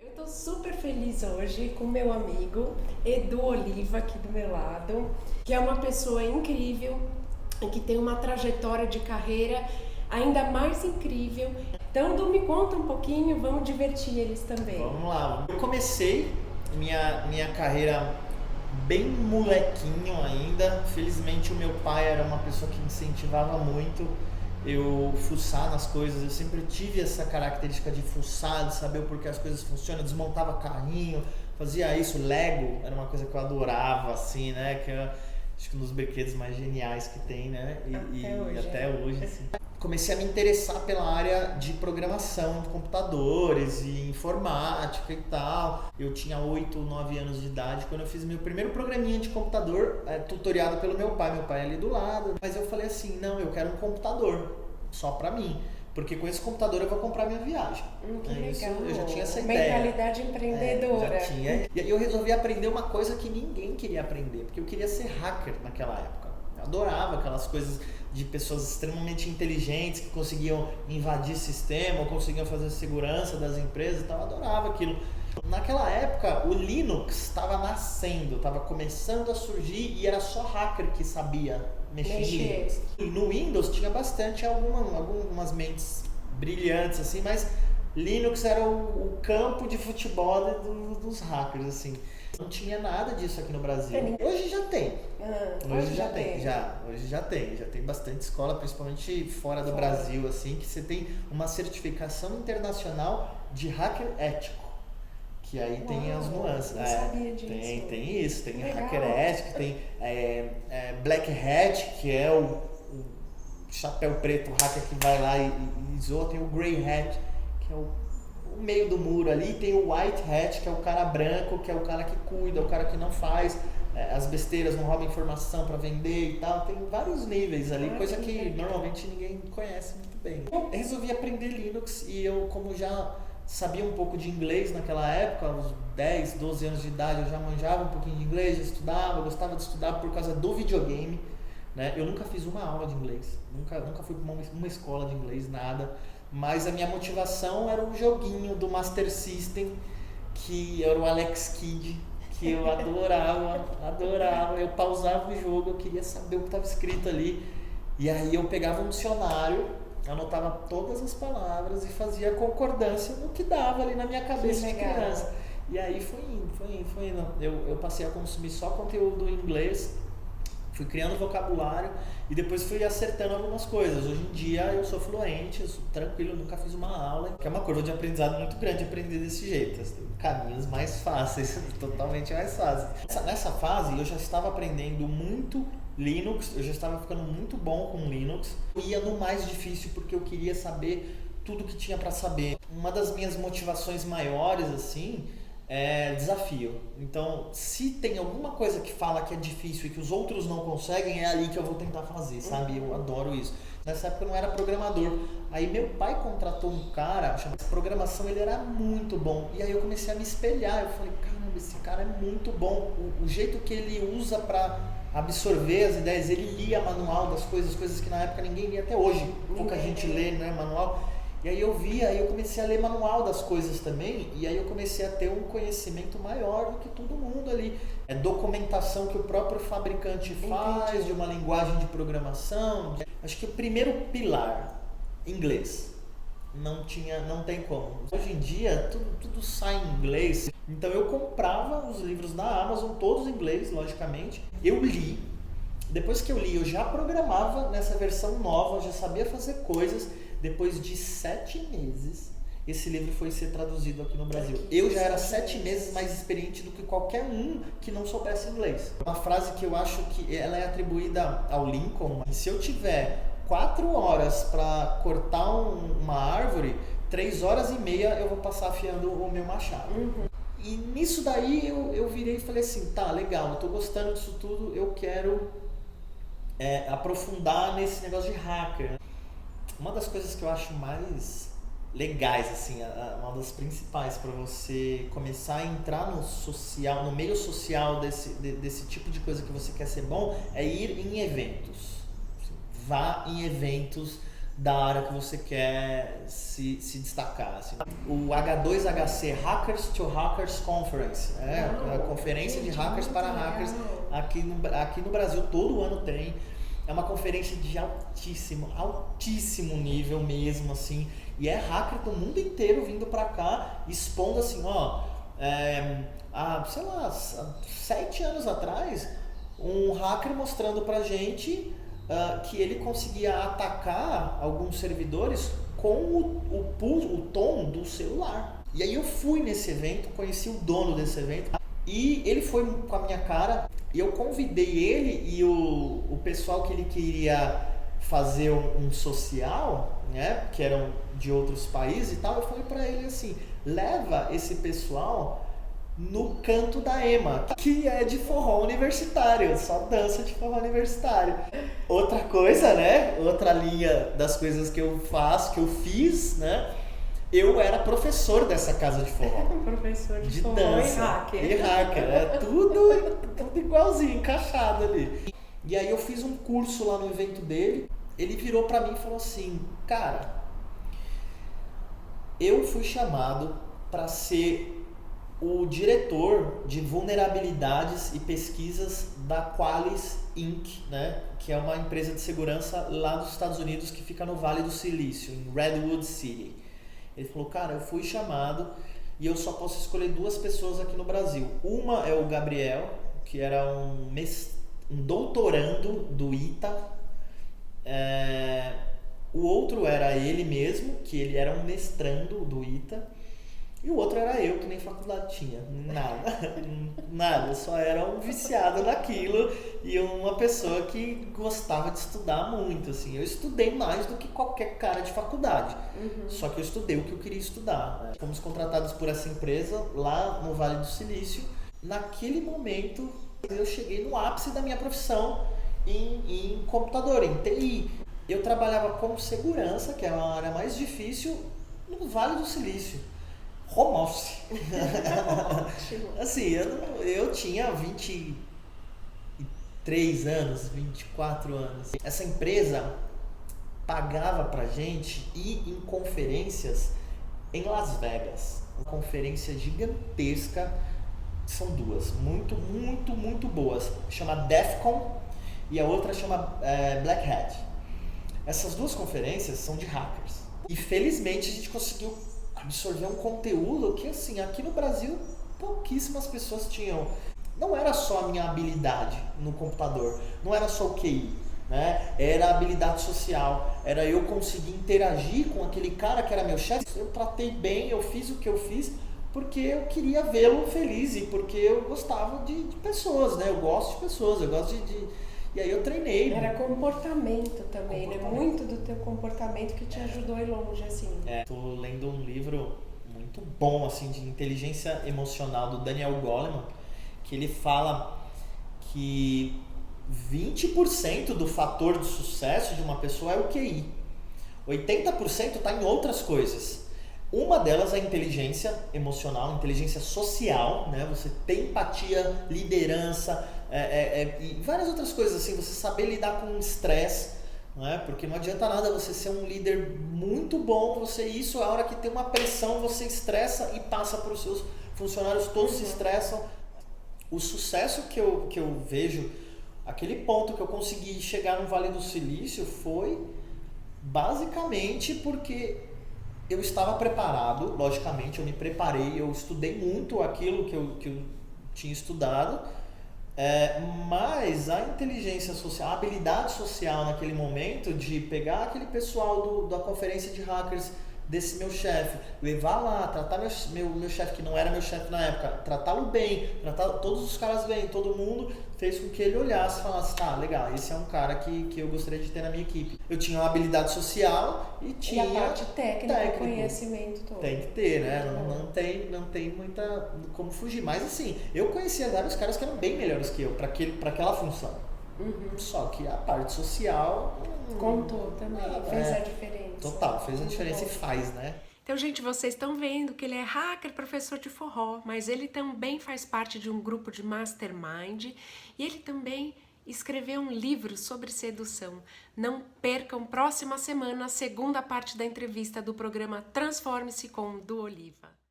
Eu estou super feliz hoje com meu amigo Edu Oliva aqui do meu lado, que é uma pessoa incrível e que tem uma trajetória de carreira ainda mais incrível. Então, Edu, me conta um pouquinho, vamos divertir eles também. Vamos lá. Eu comecei minha carreira bem molequinho ainda. Felizmente o meu pai era uma pessoa que incentivava muito eu fuçar nas coisas. Eu sempre tive essa característica de fuçar, de saber o porquê as coisas funcionam. Desmontava carrinho, fazia isso. Lego era uma coisa que eu adorava, assim, né? Que é, acho que um dos brinquedos mais geniais que tem, né? Até hoje, assim. Comecei a me interessar pela área de programação de computadores e informática e tal. Eu tinha 8 ou 9 anos de idade quando eu fiz meu primeiro programinha de computador, tutoriado pelo meu pai é ali do lado. Mas eu falei assim, não, eu quero um computador só pra mim, porque com esse computador eu vou comprar minha viagem. Que legal. Isso, eu já tinha essa ideia. Mentalidade empreendedora. Já tinha. E aí eu resolvi aprender uma coisa que ninguém queria aprender, porque eu queria ser hacker naquela época. Eu adorava aquelas coisas de pessoas extremamente inteligentes que conseguiam invadir sistema, ou conseguiam fazer segurança das empresas e tal. Eu adorava aquilo. Naquela época, o Linux estava nascendo, estava começando a surgir e era só hacker que sabia mexer em Linux. E no Windows tinha bastante, algumas mentes brilhantes, assim, mas Linux era o campo de futebol dos hackers, assim. Não tinha nada disso aqui no Brasil. Hoje já tem. Hoje já tem bastante escola, principalmente fora do Brasil, assim, que você tem uma certificação internacional de hacker ético. Que aí tem as nuances. Não sabia disso. Tem isso, tem legal. hacker ético, tem Black Hat, que é o chapéu preto, o hacker que vai lá e zoa, tem o Grey Hat, que é o meio do muro ali, tem o White Hat, que é o cara branco, que é o cara que cuida, o cara que não faz as besteiras, não rouba informação para vender e tal. Tem vários níveis ali, coisa que normalmente ninguém conhece muito bem. Eu resolvi aprender Linux e eu, como já sabia um pouco de inglês naquela época, aos 10, 12 anos de idade, eu já manjava um pouquinho de inglês, já estudava, gostava de estudar por causa do videogame, né? Eu nunca fiz uma aula de inglês, nunca fui para uma escola de inglês, nada. Mas a minha motivação era um joguinho do Master System, que era o Alex Kidd, que eu adorava. Eu pausava o jogo, eu queria saber o que estava escrito ali. E aí eu pegava um dicionário, anotava todas as palavras e fazia concordância no que dava ali na minha cabeça de criança. E aí foi indo. Eu passei a consumir só conteúdo em inglês, fui criando vocabulário e depois fui acertando algumas coisas. Hoje em dia eu sou fluente, eu sou tranquilo, nunca fiz uma aula, que é uma curva de aprendizado muito grande aprender desse jeito. Tem caminhos mais fáceis, totalmente mais fáceis. Nessa fase eu já estava aprendendo muito Linux, eu já estava ficando muito bom com Linux. Eu ia no mais difícil porque eu queria saber tudo que tinha para saber. Uma das minhas motivações maiores, assim, é desafio. Então, se tem alguma coisa que fala que é difícil e que os outros não conseguem, é ali que eu vou tentar fazer, sabe? Eu adoro isso. Nessa época eu não era programador. Aí meu pai contratou um cara, chamado programação, ele era muito bom. E aí eu comecei a me espelhar. Eu falei, caramba, esse cara é muito bom. O jeito que ele usa para absorver as ideias, ele lia manual das coisas que na época ninguém lia até hoje. Pouca gente lê, né, manual. E aí eu comecei a ler manual das coisas também, e aí eu comecei a ter um conhecimento maior do que todo mundo ali. É documentação que o próprio fabricante faz, de uma linguagem de programação. Acho que o primeiro pilar, inglês, não tem como. Hoje em dia tudo sai em inglês, então eu comprava os livros da Amazon, todos em inglês, logicamente. Eu li, depois que eu li eu já programava nessa versão nova, já sabia fazer coisas. Depois de 7 meses, esse livro foi ser traduzido aqui no Brasil. Eu já era 7 meses mais experiente do que qualquer um que não soubesse inglês. Uma frase que eu acho que ela é atribuída ao Lincoln. Se eu tiver 4 horas para cortar uma árvore, 3 horas e meia eu vou passar afiando o meu machado. E nisso daí eu virei e falei assim, tá, legal, eu tô gostando disso tudo, eu quero aprofundar nesse negócio de hacker. Uma das coisas que eu acho mais legais, assim, uma das principais para você começar a entrar no social, no meio social desse tipo de coisa que você quer ser bom, é ir em eventos. Vá em eventos da área que você quer se destacar. Assim. O H2HC, Hackers to Hackers Conference, a conferência de hackers para hackers, aqui no Brasil todo ano tem. É uma conferência de altíssimo nível mesmo, assim, e é hacker do mundo inteiro vindo pra cá, expondo assim, há 7 anos atrás, um hacker mostrando pra gente que ele conseguia atacar alguns servidores com o tom do celular. E aí eu fui nesse evento, conheci o dono desse evento, e ele foi com a minha cara, e eu convidei ele e o pessoal que ele queria fazer um social, né, que eram de outros países e tal, eu falei pra ele assim, leva esse pessoal no canto da EMA, que é de forró universitário, só dança de forró universitário. Outra coisa, né, outra linha das coisas que eu faço, que eu fiz, né, eu era professor dessa casa de forró. Professor de forró dança, e hacker. Tudo igualzinho, encaixado ali. E aí eu fiz um curso lá no evento dele, ele virou pra mim e falou assim, cara, eu fui chamado para ser o diretor de vulnerabilidades e pesquisas da Qualys Inc., né? Que é uma empresa de segurança lá dos Estados Unidos que fica no Vale do Silício, em Redwood City. Ele falou, cara, eu fui chamado e eu só posso escolher 2 pessoas aqui no Brasil. Uma é o Gabriel, que era um doutorando do ITA. O outro era ele mesmo, que ele era um mestrando do ITA. E o outro era eu, que nem faculdade tinha. Nada. Eu só era um viciado naquilo e uma pessoa que gostava de estudar muito, assim. Eu estudei mais do que qualquer cara de faculdade. Só que eu estudei o que eu queria estudar, né? Fomos contratados por essa empresa lá no Vale do Silício. Naquele momento, eu cheguei no ápice da minha profissão em computador, em TI. Eu trabalhava como segurança, que é a área mais difícil, no Vale do Silício. Home office. Assim, eu tinha 23 anos, 24 anos. Essa empresa pagava pra gente ir em conferências em Las Vegas. Uma conferência gigantesca. São 2, muito boas. Chama DEFCON e a outra chama Black Hat. Essas 2 conferências são de hackers. E felizmente a gente conseguiu absorver um conteúdo que, assim, aqui no Brasil pouquíssimas pessoas tinham. Não era só a minha habilidade no computador, não era só o QI, né? Era a habilidade social, era eu conseguir interagir com aquele cara que era meu chefe. Eu tratei bem, eu fiz o que eu fiz porque eu queria vê-lo feliz e porque eu gostava de pessoas, né? Eu gosto de pessoas, eu gosto E aí eu treinei. Era comportamento também, né? Muito do teu comportamento que te ajudou a ir longe, assim. Tô lendo um livro muito bom, assim, de inteligência emocional do Daniel Goleman, que ele fala que 20% do fator de sucesso de uma pessoa é o QI. 80% está em outras coisas. Uma delas é a inteligência emocional, inteligência social, né? Você ter empatia, liderança, e várias outras coisas, assim, você saber lidar com o estresse, né? Porque não adianta nada você ser um líder muito bom, a hora que tem uma pressão, você estressa e passa para os seus funcionários, todos se estressam. O sucesso que eu vejo, aquele ponto que eu consegui chegar no Vale do Silício foi basicamente porque eu estava preparado, logicamente, eu me preparei, eu estudei muito aquilo que eu tinha estudado, mas a inteligência social, a habilidade social naquele momento de pegar aquele pessoal da conferência de hackers desse meu chefe, levar lá, tratar meu chefe, que não era meu chefe na época, tratá-lo bem, tratar todos os caras bem, todo mundo, fez com que ele olhasse e falasse, tá, legal, esse é um cara que eu gostaria de ter na minha equipe. Eu tinha uma habilidade social e tinha... E a parte técnica, conhecimento todo. Tem que ter, né? Não tem muita como fugir. Mas assim, eu conhecia vários caras que eram bem melhores que eu, para aquela função. Só que a parte social... Contou também, fez a diferença. Total, fez a diferença e faz, né? Então, gente, vocês estão vendo que ele é hacker, professor de forró, mas ele também faz parte de um grupo de mastermind e ele também escrever um livro sobre sedução. Não percam próxima semana a segunda parte da entrevista do programa Transforme-se com Du Oliva.